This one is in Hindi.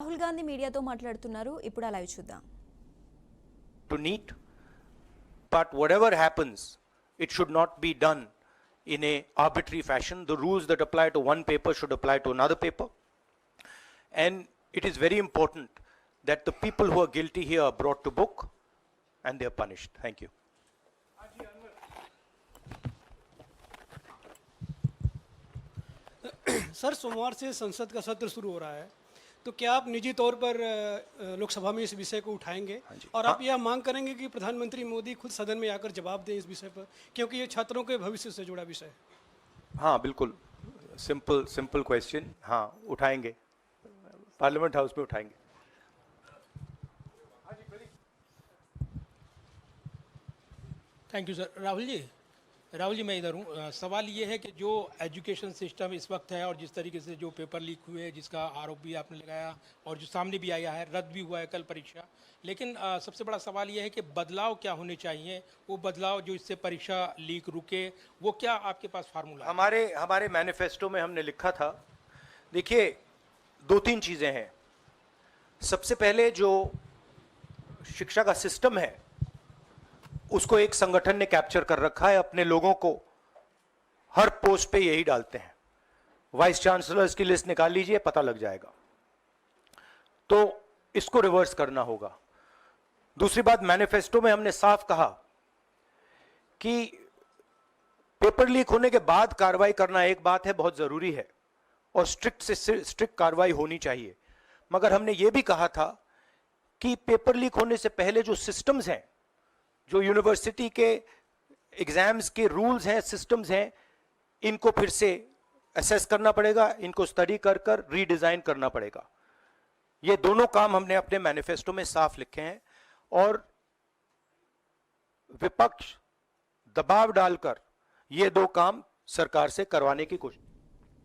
రాహుల్ గాంధీ మీడియాతో మాట్లాడుతున్నారు. ఇప్పుడు ఆ లైవ్ చూద్దాం. To NEET, but whatever happens, it should not be done in a arbitrary fashion. The rules that apply to one paper should apply to another paper, and it is very important that the people who are guilty here are brought to book and they are punished. Thank you. Sir, सोमवार से संसद का सत्र शुरू हो रहा है, तो क्या आप निजी तौर पर लोकसभा में इस विषय को उठाएंगे और आप यह मांग करेंगे कि प्रधानमंत्री मोदी खुद सदन में आकर जवाब दें इस विषय पर, क्योंकि ये छात्रों के भविष्य से जुड़ा विषय है? हाँ, बिल्कुल सिंपल क्वेश्चन. हाँ, उठाएंगे, पार्लियामेंट हाउस में उठाएंगे. Thank you sir. Rahul ji मैं इधर हूँ. सवाल ये है कि जो एजुकेशन सिस्टम इस वक्त है और जिस तरीके से जो पेपर लीक हुए, जिसका आरोप भी आपने लगाया और जो सामने भी आया है, रद्द भी हुआ है कल परीक्षा, लेकिन सबसे बड़ा सवाल ये है कि बदलाव क्या होने चाहिए, वो बदलाव जो इससे परीक्षा लीक रुके, वो क्या आपके पास फार्मूला? हमारे मैनिफेस्टो में हमने लिखा था. देखिए, 2-3 चीजें हैं. सबसे पहले जो शिक्षा का सिस्टम है उसको एक संगठन ने कैप्चर कर रखा है. अपने लोगों को हर पोस्ट पे यही डालते हैं. वाइस चांसलर्स की लिस्ट निकाल लीजिए, पता लग जाएगा. तो इसको रिवर्स करना होगा. दूसरी बात, मैनिफेस्टो में हमने साफ कहा कि पेपर लीक होने के बाद कार्रवाई करना एक बात है, बहुत जरूरी है और स्ट्रिक्ट से स्ट्रिक्ट कार्रवाई होनी चाहिए. मगर हमने यह भी कहा था कि पेपर लीक होने से पहले जो सिस्टम्स हैं, जो यूनिवर्सिटी के एग्जाम्स के रूल्स हैं, सिस्टम्स हैं, इनको फिर से असेस करना पड़ेगा, इनको स्टडी कर कर रीडिजाइन करना पड़ेगा. ये दोनों काम हमने अपने मैनिफेस्टो में साफ लिखे हैं और विपक्ष दबाव डालकर ये दो काम सरकार से करवाने की कोशिश